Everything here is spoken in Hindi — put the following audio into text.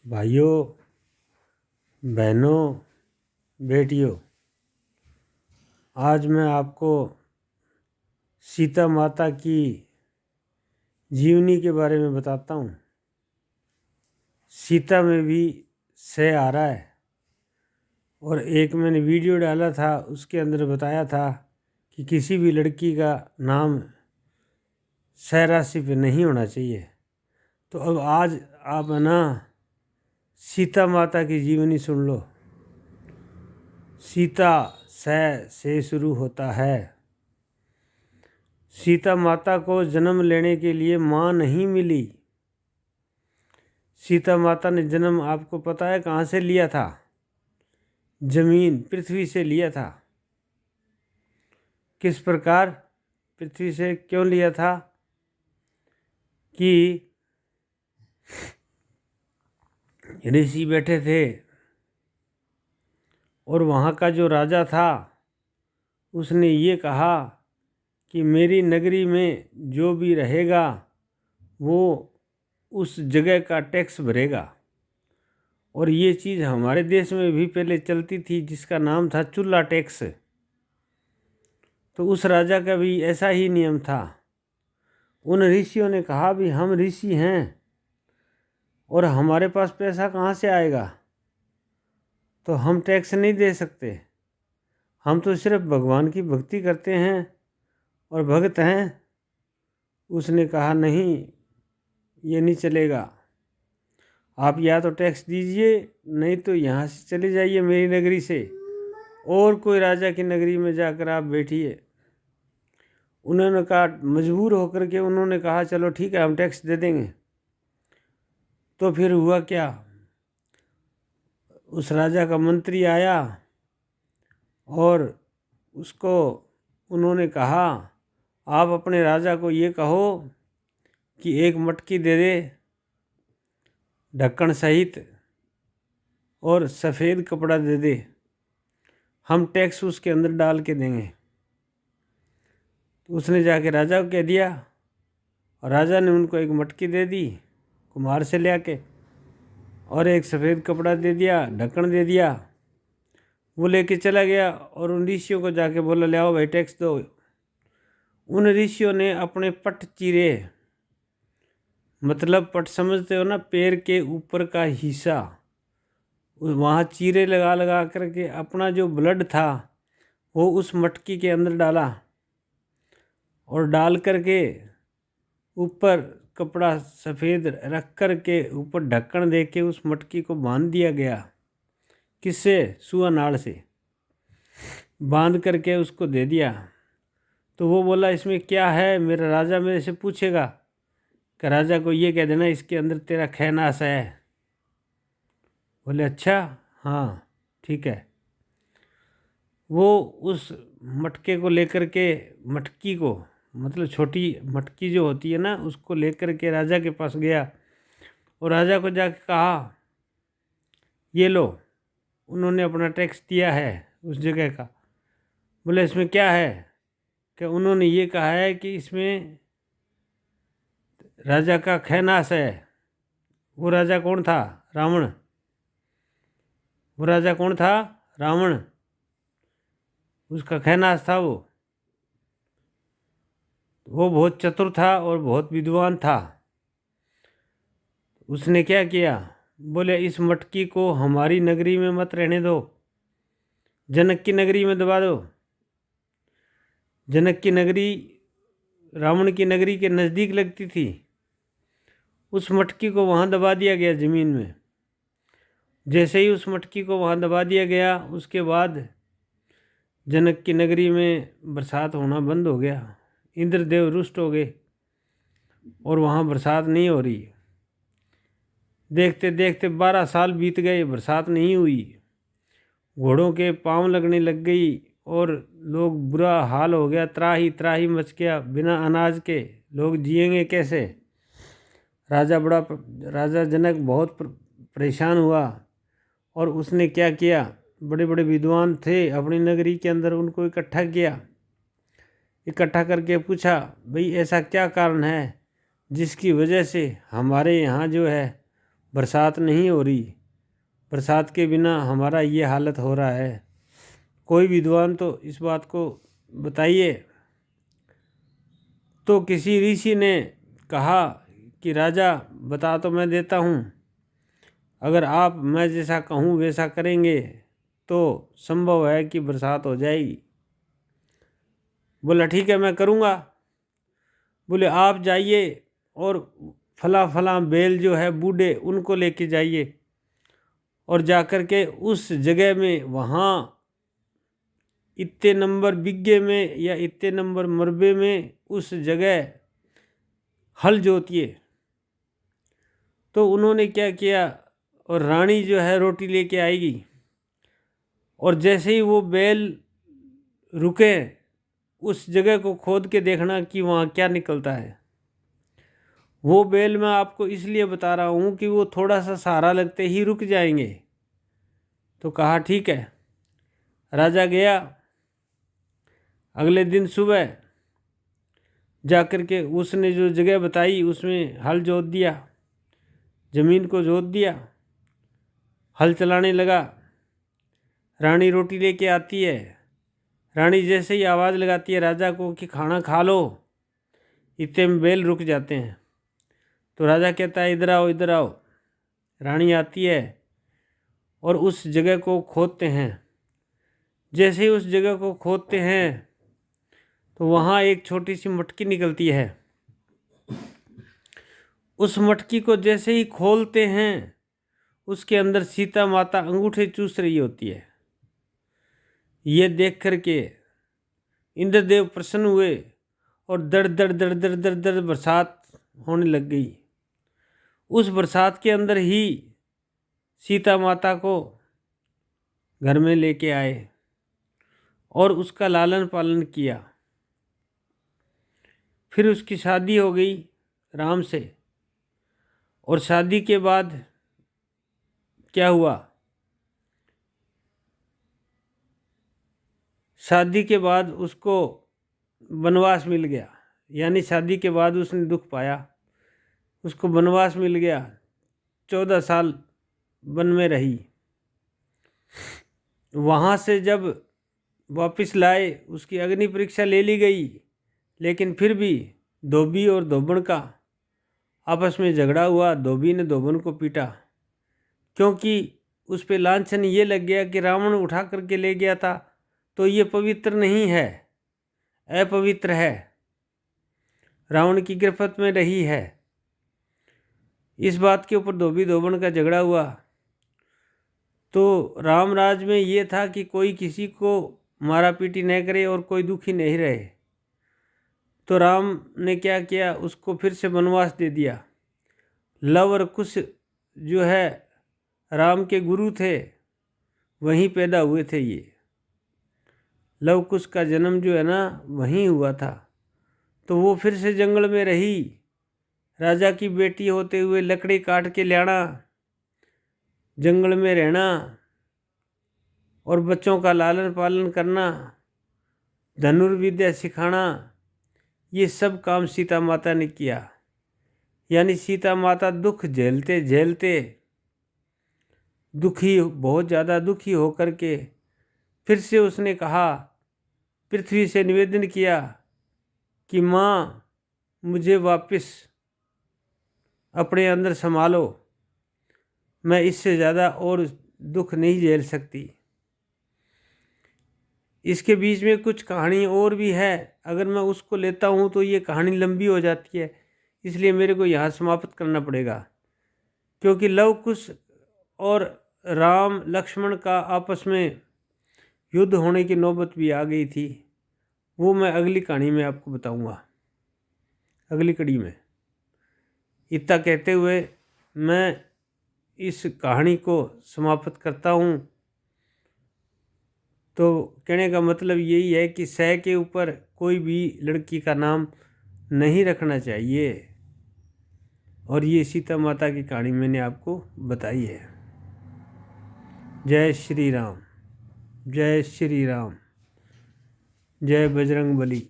भाइयों, बहनों, बेटियों, आज मैं आपको सीता माता की जीवनी के बारे में बताता हूँ। सीता में भी से आ रहा है और एक मैंने वीडियो डाला था, उसके अंदर बताया था कि किसी भी लड़की का नाम से राशि पे नहीं होना चाहिए। तो अब आज आप ना सीता माता की जीवनी सुन लो। सीता से शुरू होता है। सीता माता को जन्म लेने के लिए माँ नहीं मिली। सीता माता ने जन्म, आपको पता है कहाँ से लिया था? जमीन, पृथ्वी से लिया था। किस प्रकार पृथ्वी से क्यों लिया था? कि ऋषि बैठे थे और वहाँ का जो राजा था उसने ये कहा कि मेरी नगरी में जो भी रहेगा वो उस जगह का टैक्स भरेगा। और ये चीज़ हमारे देश में भी पहले चलती थी, जिसका नाम था चूल्हा टैक्स। तो उस राजा का भी ऐसा ही नियम था। उन ऋषियों ने कहा भी हम ऋषि हैं और हमारे पास पैसा कहाँ से आएगा, तो हम टैक्स नहीं दे सकते। हम तो सिर्फ भगवान की भक्ति करते हैं और भक्त हैं। उसने कहा नहीं, ये नहीं चलेगा। आप या तो टैक्स दीजिए, नहीं तो यहाँ से चले जाइए मेरी नगरी से और कोई राजा की नगरी में जाकर आप बैठिए। उन्होंने कहा, मजबूर होकर के उन्होंने कहा चलो ठीक है, हम टैक्स दे देंगे। तो फिर हुआ क्या, उस राजा का मंत्री आया और उसको उन्होंने कहा, आप अपने राजा को ये कहो कि एक मटकी दे दे ढक्कन सहित और सफ़ेद कपड़ा दे दे, हम टैक्स उसके अंदर डाल के देंगे। तो उसने जाके राजा को कह दिया और राजा ने उनको एक मटकी दे दी कुम्हार से ले आके और एक सफ़ेद कपड़ा दे दिया, ढक्कन दे दिया। वो लेके चला गया और उन ऋषियों को जाके बोला, ले आओ भाई टैक्स दो। उन ऋषियों ने अपने पट चीरे, मतलब पट समझते हो ना, पैर के ऊपर का हिस्सा, वहाँ चीरे लगा लगा करके अपना जो ब्लड था वो उस मटकी के अंदर डाला और डाल करके ऊपर कपड़ा सफ़ेद रख कर के ऊपर ढक्कन दे के उस मटकी को बांध दिया गया। किससे? सुआ नाड़ से बांध करके उसको दे दिया। तो वो बोला, इसमें क्या है? मेरा राजा मेरे से पूछेगा कि राजा को ये कह देना इसके अंदर तेरा खैनास है। बोले अच्छा, हाँ ठीक है। वो उस मटके को लेकर के, मटकी को मतलब छोटी मटकी जो होती है ना, उसको लेकर के राजा के पास गया और राजा को जाके कहा, ये लो, उन्होंने अपना टैक्स दिया है उस जगह का। बोले इसमें क्या है? कि उन्होंने ये कहा है कि इसमें राजा का खैनास है। वो राजा कौन था? रावण। वो राजा कौन था? रावण। उसका खैनास था वो बहुत चतुर था और बहुत विद्वान था। उसने क्या किया? बोले इस मटकी को हमारी नगरी में मत रहने दो, जनक की नगरी में दबा दो। जनक की नगरी रावण की नगरी के नज़दीक लगती थी। उस मटकी को वहाँ दबा दिया गया ज़मीन में। जैसे ही उस मटकी को वहाँ दबा दिया गया, उसके बाद जनक की नगरी में बरसात होना बंद हो गया। इंद्रदेव रुष्ट हो गए और वहाँ बरसात नहीं हो रही। देखते देखते 12 साल बीत गए, बरसात नहीं हुई। घोड़ों के पाँव लगने लग गई और लोग, बुरा हाल हो गया, त्राही त्राही मच गया। बिना अनाज के लोग जिएंगे कैसे? राजा जनक बहुत परेशान हुआ और उसने क्या किया, बड़े बड़े विद्वान थे अपनी नगरी के अंदर, उनको इकट्ठा किया। इकट्ठा करके पूछा, भाई ऐसा क्या कारण है जिसकी वजह से हमारे यहाँ जो है बरसात नहीं हो रही, बरसात के बिना हमारा ये हालत हो रहा है। कोई विद्वान तो इस बात को बताइए। तो किसी ऋषि ने कहा कि राजा बता तो मैं देता हूँ, अगर आप मैं जैसा कहूँ वैसा करेंगे तो संभव है कि बरसात हो जाएगी। बोला ठीक है मैं करूँगा। बोले आप जाइए और फला फला बेल जो है बूढ़े उनको लेके जाइए और जाकर के उस जगह में वहाँ इतने नंबर बिग्गे में या इतने नंबर मरबे में उस जगह हल जोतिए। तो उन्होंने क्या किया, और रानी जो है रोटी लेके आएगी, और जैसे ही वो बैल रुके उस जगह को खोद के देखना कि वहाँ क्या निकलता है। वो बैल मैं आपको इसलिए बता रहा हूँ कि वो थोड़ा सा सहारा लगते ही रुक जाएंगे। तो कहा ठीक है। राजा गया। अगले दिन सुबह जाकर के उसने जो जगह बताई उसमें हल जोत दिया, ज़मीन को जोत दिया, हल चलाने लगा। रानी रोटी लेके आती है। रानी जैसे ही आवाज़ लगाती है राजा को कि खाना खा लो, इतने में बैल रुक जाते हैं। तो राजा कहता है इधर आओ इधर आओ। रानी आती है और उस जगह को खोदते हैं। जैसे ही उस जगह को खोदते हैं तो वहाँ एक छोटी सी मटकी निकलती है। उस मटकी को जैसे ही खोलते हैं उसके अंदर सीता माता अंगूठे चूस रही होती है। ये देख करके इंद्रदेव प्रसन्न हुए और दर दर दर दर दर दर बरसात होने लग गई। उस बरसात के अंदर ही सीता माता को घर में लेके आए और उसका लालन पालन किया। फिर उसकी शादी हो गई राम से। और शादी के बाद क्या हुआ, शादी के बाद उसको वनवास मिल गया। यानी शादी के बाद उसने दुख पाया, उसको वनवास मिल गया। 14 साल वन में रही। वहाँ से जब वापस लाए उसकी अग्नि परीक्षा ले ली गई, लेकिन फिर भी धोबी और धोबन का आपस में झगड़ा हुआ। धोबी ने धोबन को पीटा क्योंकि उस पे लांछन ये लग गया कि रावण उठा करके ले गया था तो ये पवित्र नहीं है, अपवित्र है, रावण की गिरफ्त में रही है। इस बात के ऊपर धोबी धोबन का झगड़ा हुआ। तो रामराज में ये था कि कोई किसी को मारा पीटी न करे और कोई दुखी नहीं रहे। तो राम ने क्या किया, उसको फिर से वनवास दे दिया। लव और कुश जो है राम के गुरु थे, वहीं पैदा हुए थे। ये लव कुश का जन्म जो है ना वहीं हुआ था। तो वो फिर से जंगल में रही। राजा की बेटी होते हुए लकड़ी काट के लाना, जंगल में रहना और बच्चों का लालन पालन करना, धनुर्विद्या सिखाना, ये सब काम सीता माता ने किया। यानी सीता माता दुख झेलते झेलते दुखी, बहुत ज़्यादा दुखी होकर के फिर से उसने कहा, पृथ्वी से निवेदन किया कि माँ मुझे वापस अपने अंदर संभालो, मैं इससे ज़्यादा और दुख नहीं झेल सकती। इसके बीच में कुछ कहानी और भी है, अगर मैं उसको लेता हूँ तो ये कहानी लंबी हो जाती है, इसलिए मेरे को यहाँ समाप्त करना पड़ेगा। क्योंकि लव कुश और राम लक्ष्मण का आपस में युद्ध होने की नौबत भी आ गई थी। वो मैं अगली कहानी में आपको बताऊंगा, अगली कड़ी में। इतना कहते हुए मैं इस कहानी को समाप्त करता हूँ। तो कहने का मतलब यही है कि सह के ऊपर कोई भी लड़की का नाम नहीं रखना चाहिए। और ये सीता माता की कहानी मैंने आपको बताई है। जय श्री राम, जय श्री राम, जय बजरंग बली।